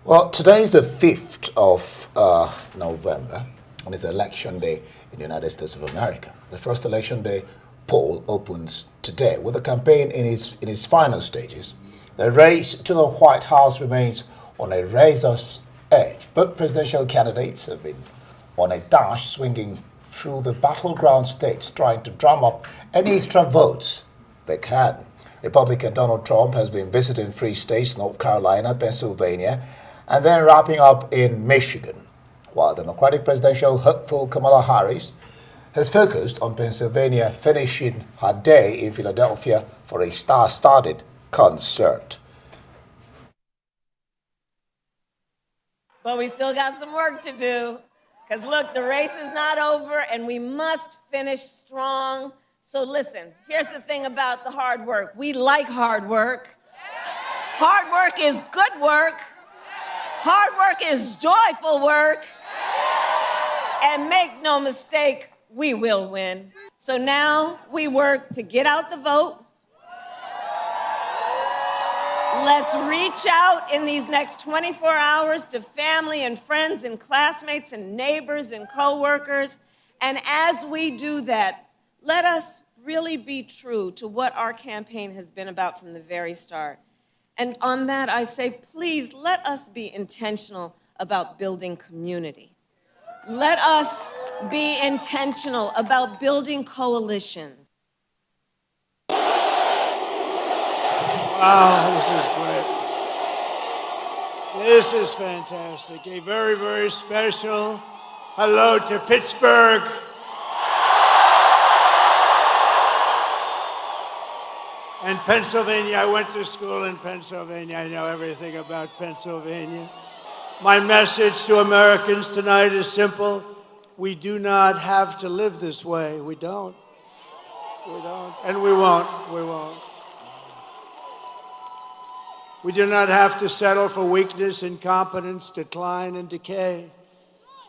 Well, today is the 5th of November, and it's election day in the United States of America. The first election day poll opens today with the campaign in its final stages. The race to the White House remains on a razor's edge. Both presidential candidates have been on a dash, swinging through the battleground states, trying to drum up any extra votes they can. Republican Donald Trump has been visiting three states, North Carolina, Pennsylvania, and then wrapping up in Michigan, while Democratic presidential hopeful Kamala Harris has focused on Pennsylvania, finishing her day in Philadelphia for a star-studded concert. But we still got some work to do, because look, the race is not over and we must finish strong. So listen, here's the thing about the hard work. We like hard work. Hard work is good work. Hard work is joyful work. And make no mistake, we will win. So now we work to get out the vote. Let's reach out in these next 24 hours to family and friends and classmates and neighbors and coworkers. And as we do that, let us really be true to what our campaign has been about from the very start. And on that, I say, please, let us be intentional about building community. Let us be intentional about building coalitions. Wow, this is great. This is fantastic. A very, very special hello to Pittsburgh. And Pennsylvania. I went to school in Pennsylvania. I know everything about Pennsylvania. My message to Americans tonight is simple. We do not have to live this way. We don't. We don't. And we won't. We won't. We do not have to settle for weakness, incompetence, decline, and decay.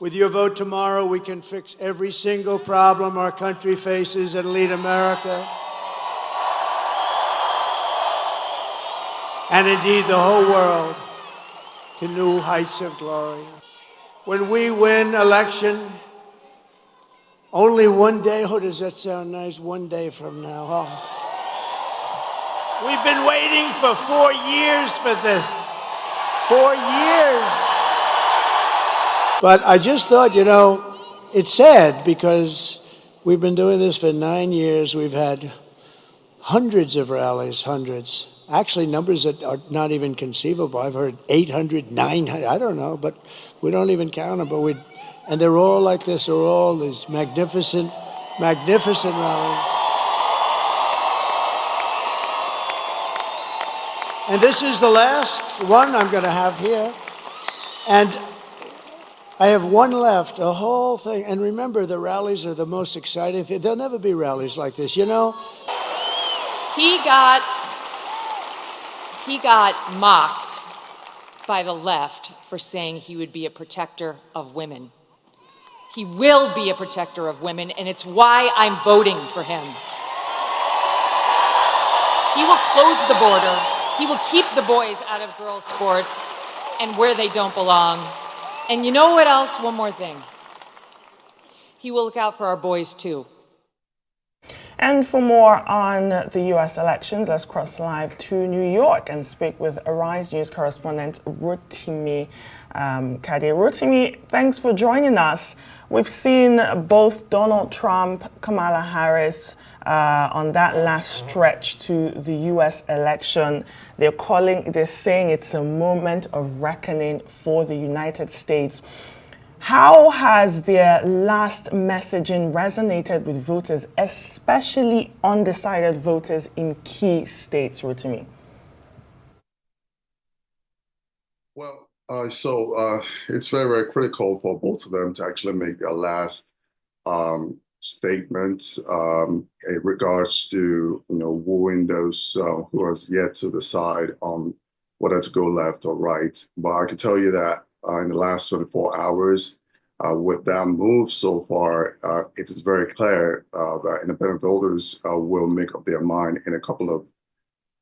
With your vote tomorrow, we can fix every single problem our country faces and lead America, and indeed the whole world, to new heights of glory. When we win election, only one day, oh, does that sound nice? One day from now. Oh. We've been waiting for 4 years for this. 4 years. But I just thought, it's sad because we've been doing this for 9 years. We've had hundreds of rallies, hundreds. Actually, numbers that are not even conceivable. I've heard 800, 900, I don't know, but we don't even count them. And they're all like this. They're all these magnificent, magnificent rallies. And this is the last one I'm going to have here. And I have one left, a whole thing. And remember, the rallies are the most exciting thing. There'll never be rallies like this, He got mocked by the left for saying he would be a protector of women. He will be a protector of women, and it's why I'm voting for him. He will close the border. He will keep the boys out of girls' sports and where they don't belong. And you know what else? One more thing. He will look out for our boys, too. And for more on the U.S. elections, let's cross live to New York and speak with Arise News correspondent Rotimi Kadi. Rotimi, thanks for joining us. We've seen both Donald Trump, Kamala Harris on that last stretch to the U.S. election. They're saying it's a moment of reckoning for the United States. How has their last messaging resonated with voters, especially undecided voters in key states, Rotimi? Well, it's very, very critical for both of them to actually make their last statements in regards to, wooing those who are yet to decide on whether to go left or right. But I can tell you that in the last 24 hours, with that move so far, it is very clear that independent voters will make up their mind in a couple of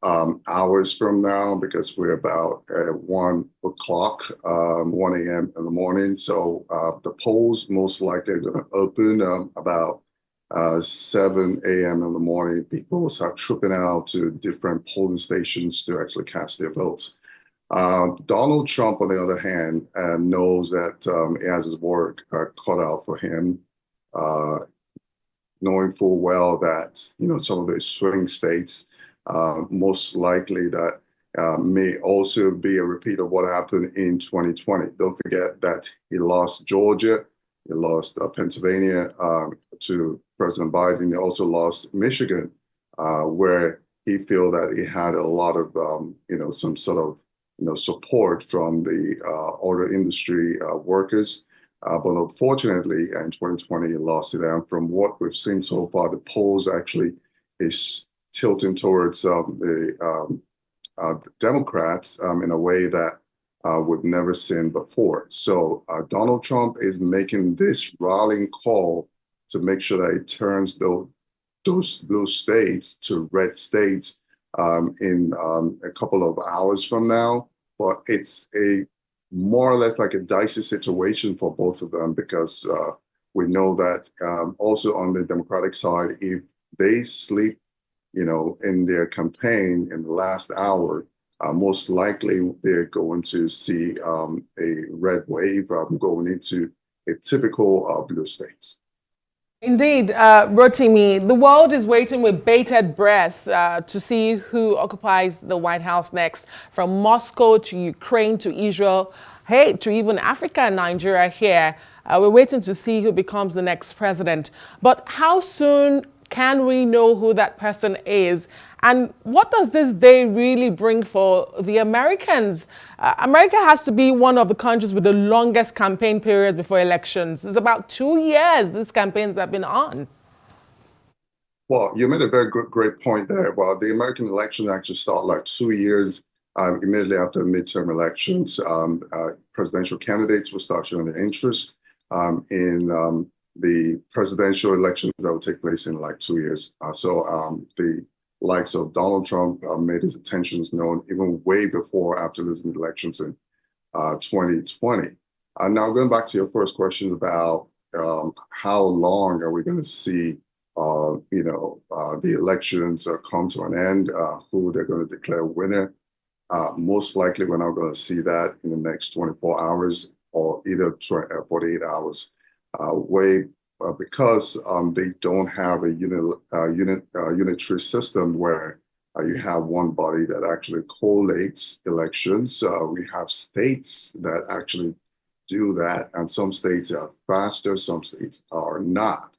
hours from now because we're about at 1 o'clock, 1 a.m. in the morning. So the polls most likely are going to open about 7 a.m. in the morning. People will start trooping out to different polling stations to actually cast their votes. Donald Trump, on the other hand, knows that he has his work cut out for him, knowing full well that some of the swing states, most likely that may also be a repeat of what happened in 2020. Don't forget that he lost Georgia, he lost Pennsylvania to President Biden. He also lost Michigan, where he feel that he had a lot of some sort of support from the auto industry workers. But unfortunately, in 2020, he lost it. And from what we've seen so far, the polls actually is tilting towards the Democrats in a way that we've never seen before. So Donald Trump is making this rallying call to make sure that he turns those blue states to red states in a couple of hours from now. But it's a more or less like a dicey situation for both of them because we know that also on the Democratic side, if they sleep, in their campaign in the last hour, most likely they're going to see a red wave going into a typical blue states. Indeed, Rotimi, the world is waiting with bated breath to see who occupies the White House next, from Moscow to Ukraine to Israel, hey, to even Africa and Nigeria here. We're waiting to see who becomes the next president. But how soon can we know who that person is? And what does this day really bring for the Americans? America has to be one of the countries with the longest campaign periods before elections. It's about 2 years these campaigns have been on. Well, you made a very great point there. Well, the American election actually start like 2 years immediately after the midterm elections. Presidential candidates will start showing their interest in the presidential elections that will take place in like 2 years. So the likes of Donald Trump made his intentions known even way before after losing the elections in 2020. Now going back to your first question about how long are we going to see the elections come to an end, who they're going to declare winner. Most likely we're not going to see that in the next 24 hours or either 48 hours. Because they don't have a unitary system where you have one body that actually collates elections. We have states that actually do that, and some states are faster, some states are not.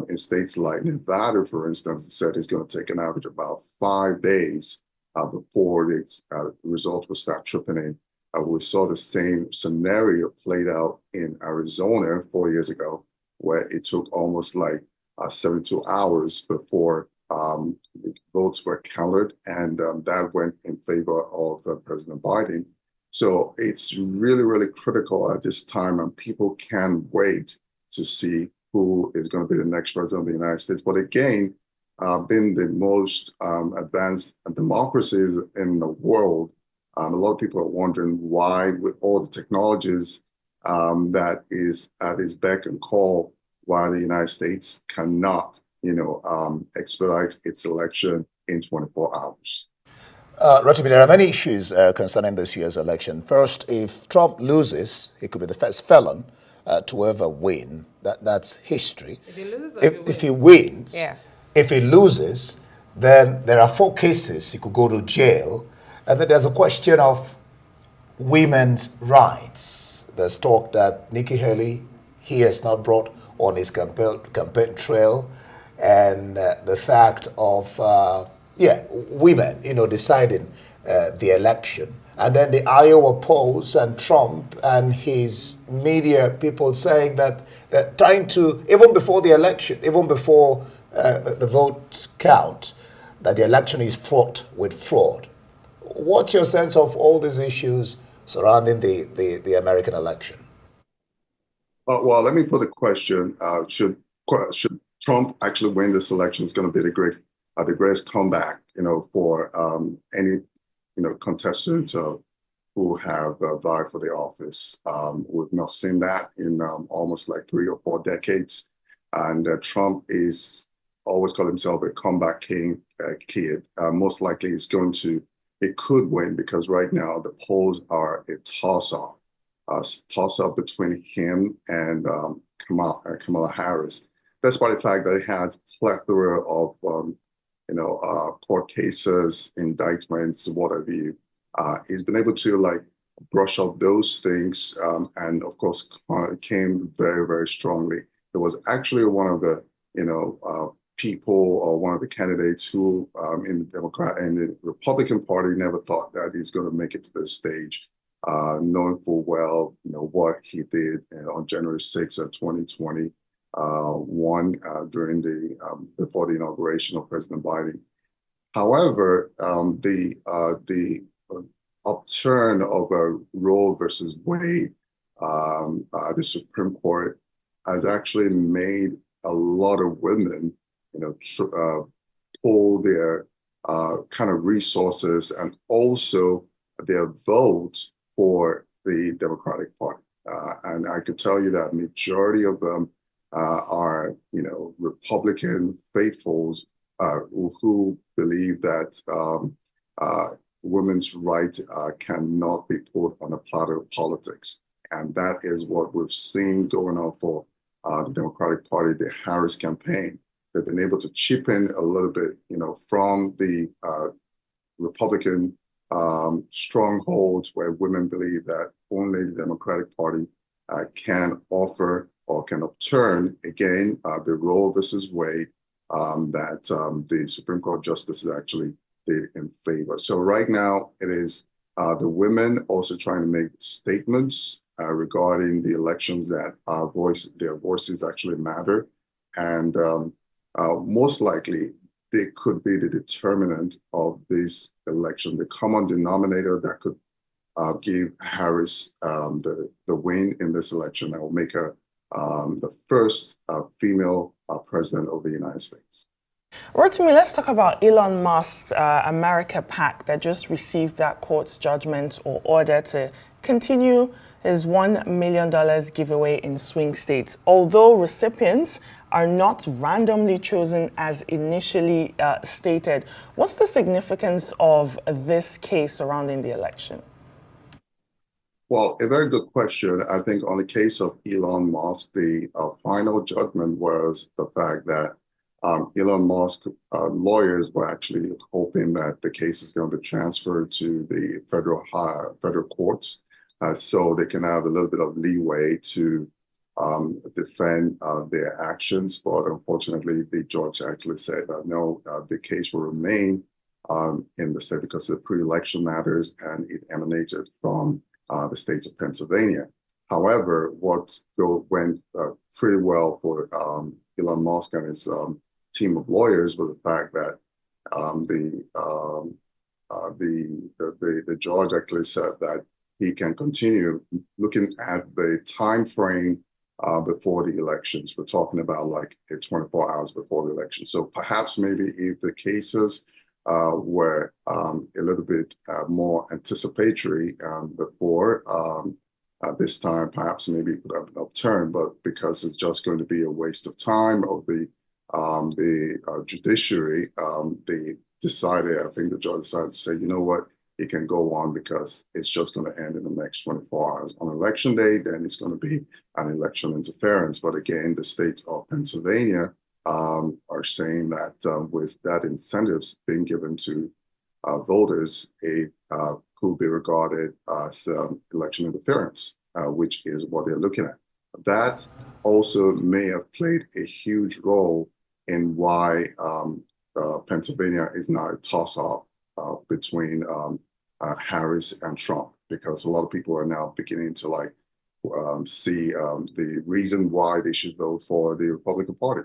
In states like Nevada, for instance, it said it's going to take an average of about 5 days before the result will start tripping in. We saw the same scenario played out in Arizona 4 years ago, where it took almost like 72 hours before the votes were counted, and that went in favor of President Biden. So it's really, really critical at this time, and people can wait to see who is going to be the next president of the United States. But again, being the most advanced democracies in the world, a lot of people are wondering why, with all the technologies that is at its beck and call, why the United States cannot, expedite its election in 24 hours. Rotimi, there are many issues concerning this year's election. First, if Trump loses, he could be the first felon to ever win. That's history. If he loses, if he wins, yeah. If he loses, then there are 4 cases he could go to jail. And then there's a question of women's rights. There's talk that Nikki Haley, he has not brought on his campaign trail, and the fact of women, deciding the election, and then the Iowa polls and Trump and his media people saying that they're trying to, even before the election, even before the vote count, that the election is fraught with fraud. What's your sense of all these issues surrounding the American election? Well, let me put the question: should Trump actually win this election? Is going to be the greatest comeback for any, contestant who have vied for the office. We've not seen that in almost like 3 or 4 decades. And Trump is always called himself a comeback king kid. Most likely it could win because right now the polls are a toss-up between him and Kamala Harris. Despite the fact that he has plethora of court cases, indictments, what have you, he's been able to brush off those things, and of course came very, very strongly. It was actually one of the people or one of the candidates who in the Democrat and the Republican Party never thought that he's going to make it to this stage, knowing full well what he did on January 6th of 2020. During before the inauguration of President Biden. However, the upturn of Roe versus Wade, the Supreme Court has actually made a lot of women, pull their kind of resources and also their votes for the Democratic Party. And I could tell you that majority of them are, Republican faithfuls who believe that women's rights cannot be put on a platter of politics. And that is what we've seen going on for the Democratic Party, the Harris campaign. They've been able to chip in a little bit, from the Republican strongholds where women believe that only the Democratic Party can offer or can upturn, again, the Roe versus Wade that the Supreme Court justices actually did in favor. So right now, it is the women also trying to make statements regarding the elections that their voices actually matter. And most likely, they could be the determinant of this election, the common denominator that could give Harris the win in this election that will make her the first female president of the United States. Rotimi, let's talk about Elon Musk's America PAC that just received that court's judgment or order to continue his $1 million giveaway in swing states, although recipients are not randomly chosen as initially stated. What's the significance of this case surrounding the election? Well, a very good question. I think on the case of Elon Musk, the final judgment was the fact that Elon Musk lawyers were actually hoping that the case is going to be transferred to the federal courts, so they can have a little bit of leeway to defend their actions. But unfortunately, the judge actually said that no, the case will remain in the state because of pre-election matters, and it emanated from the state of Pennsylvania. However, what went pretty well for Elon Musk and his team of lawyers was the fact that the judge actually said that he can continue looking at the time frame before the elections. We're talking about like 24 hours before the election. So perhaps maybe if the cases were a little bit more anticipatory before this time, perhaps maybe it could have been upturned, but because it's just going to be a waste of time of the judiciary, they decided, I think the judge decided to say, you know what, it can go on because it's just going to end in the next 24 hours. On election day, then it's going to be an election interference. But again, the state of Pennsylvania are saying that with that incentives being given to voters, it could be regarded as election interference, which is what they're looking at. That also may have played a huge role in why Pennsylvania is now a toss-up between Harris and Trump, because a lot of people are now beginning to see the reason why they should vote for the Republican Party.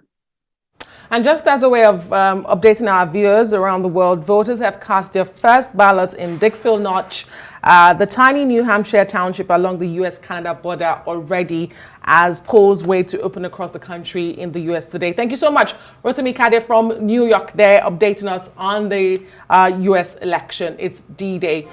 And just as a way of updating our viewers around the world, voters have cast their first ballots in Dixville Notch the tiny New Hampshire township along the US-Canada border already as polls wait to open across the country in the US today. Thank you so much, Rotimi Kade from New York there, updating us on the US election. It's D-Day.